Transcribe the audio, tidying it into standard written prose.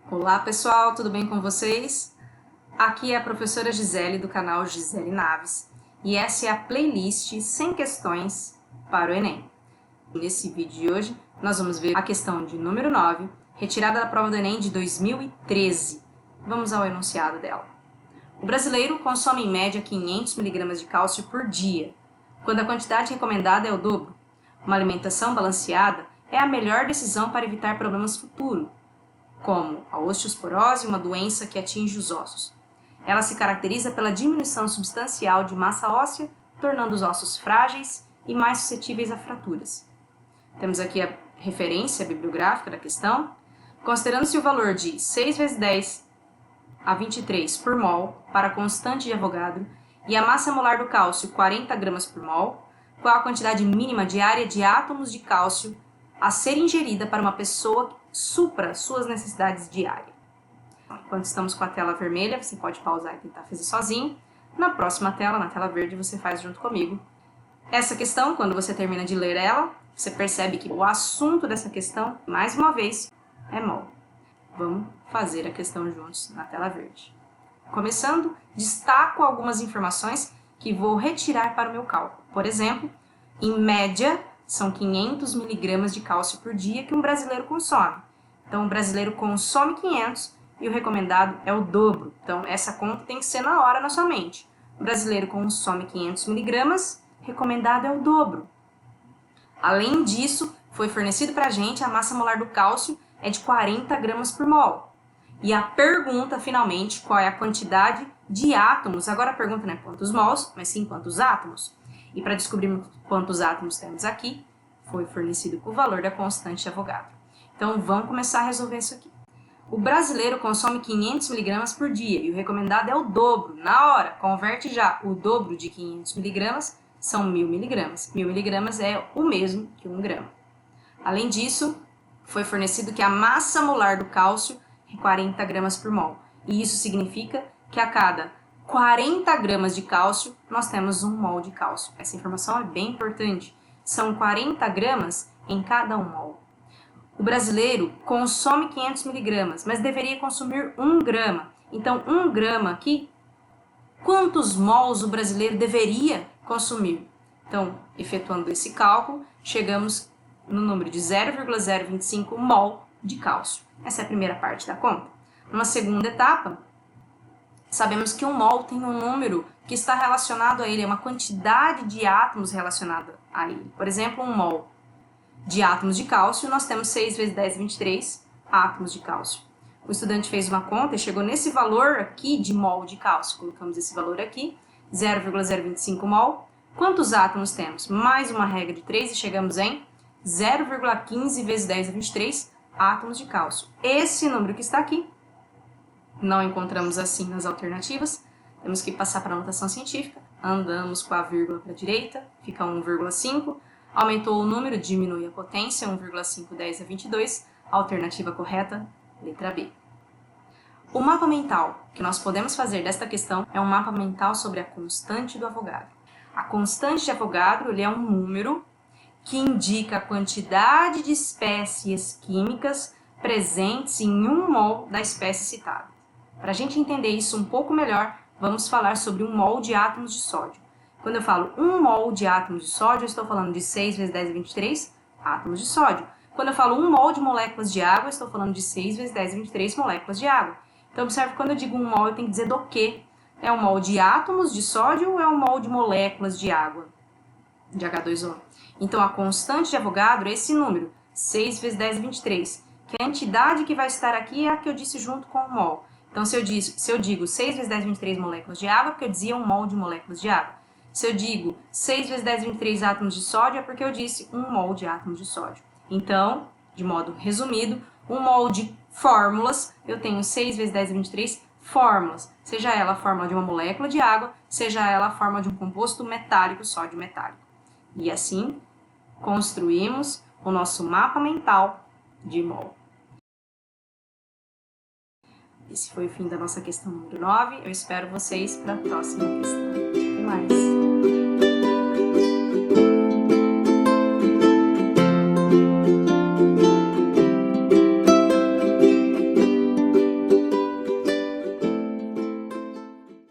Olá pessoal, tudo bem com vocês? Aqui é a professora Gisele do canal Gisele Naves e essa é a playlist 100 questões para o Enem. Nesse vídeo de hoje nós vamos ver a questão de número 9, retirada da prova do Enem de 2013. Vamos ao enunciado dela. O brasileiro consome em média 500 mg de cálcio por dia, quando a quantidade recomendada é o dobro. Uma alimentação balanceada é a melhor decisão para evitar problemas futuros, como a osteoporose, uma doença que atinge os ossos. Ela se caracteriza pela diminuição substancial de massa óssea, tornando os ossos frágeis e mais suscetíveis a fraturas. Temos aqui a referência bibliográfica da questão. Considerando-se o valor de 6 vezes 10 a 23 por mol para a constante de Avogadro e a massa molar do cálcio 40 gramas por mol, qual a quantidade mínima diária de átomos de cálcio a ser ingerida para uma pessoa que supra suas necessidades diárias. Quando estamos com a tela vermelha, você pode pausar e tentar fazer sozinho. Na próxima tela, na tela verde, você faz junto comigo. Essa questão, quando você termina de ler ela, você percebe que o assunto dessa questão, mais uma vez, é mol. Vamos fazer a questão juntos na tela verde. Começando, destaco algumas informações que vou retirar para o meu cálculo. Por exemplo, em média, são 500 mg de cálcio por dia que um brasileiro consome. Então, o brasileiro consome 500 e o recomendado é o dobro. Então, essa conta tem que ser na hora na sua mente. O brasileiro consome 500 mg, recomendado é o dobro. Além disso, foi fornecido para a gente a massa molar do cálcio é de 40 gramas por mol. E a pergunta, finalmente, qual é a quantidade de átomos? Agora a pergunta não é quantos mols, mas sim quantos átomos. E para descobrir quantos átomos temos aqui, foi fornecido o valor da constante de Avogadro. Então, vamos começar a resolver isso aqui. O brasileiro consome 500 mg por dia e o recomendado é o dobro. Na hora, converte já. O dobro de 500 mg são 1000 mg. 1000 mg é o mesmo que 1 grama. Além disso, foi fornecido que a massa molar do cálcio é 40 gramas por mol. E isso significa que a cada 40 gramas de cálcio, nós temos 1 mol de cálcio. Essa informação é bem importante. São 40 gramas em cada 1 mol. O brasileiro consome 500 mg, mas deveria consumir 1 grama. Então, 1 grama aqui, quantos mols o brasileiro deveria consumir? Então, efetuando esse cálculo, chegamos no número de 0,025 mol de cálcio. Essa é a primeira parte da conta. Numa segunda etapa, sabemos que 1 mol tem um número que está relacionado a ele, é uma quantidade de átomos relacionada a ele. Por exemplo, 1 mol de átomos de cálcio, nós temos 6 vezes 10 a 23 átomos de cálcio. O estudante fez uma conta e chegou nesse valor aqui de mol de cálcio. Colocamos esse valor aqui, 0,025 mol. Quantos átomos temos? Mais uma regra de 3 e chegamos em 0,15 vezes 10 a 23 átomos de cálcio. Esse número que está aqui, não encontramos assim nas alternativas, temos que passar para a notação científica, andamos com a vírgula para a direita, fica 1,5, aumentou o número, diminui a potência, 1,5, 10 a 22, alternativa correta, letra B. O mapa mental que nós podemos fazer desta questão é um mapa mental sobre a constante do Avogadro. A constante de Avogadro ele é um número que indica a quantidade de espécies químicas presentes em 1 mol da espécie citada. Para a gente entender isso um pouco melhor, vamos falar sobre 1 mol de átomos de sódio. Quando eu falo 1 mol de átomos de sódio, eu estou falando de 6 vezes 10 a 23 átomos de sódio. Quando eu falo 1 mol de moléculas de água, eu estou falando de 6 vezes 10 a 23 moléculas de água. Então, observe que quando eu digo 1 mol, eu tenho que dizer do quê? É 1 mol de átomos de sódio ou é 1 mol de moléculas de água? De H2O. Então, a constante de Avogadro é esse número, 6 vezes 10 a 23, que a entidade que vai estar aqui é a que eu disse junto com o mol. Então, se eu digo 6 vezes 10 a 23 moléculas de água, é porque eu dizia 1 mol de moléculas de água. Se eu digo 6 vezes 10 a 23 átomos de sódio, é porque eu disse 1 mol de átomos de sódio. Então, de modo resumido, 1 mol de fórmulas, eu tenho 6 vezes 10 a 23 fórmulas, seja ela a fórmula de uma molécula de água, seja ela a fórmula de um composto metálico, sódio metálico. E assim, construímos o nosso mapa mental de mol. Esse foi o fim da nossa questão número 9. Eu espero vocês para a próxima questão. Até mais!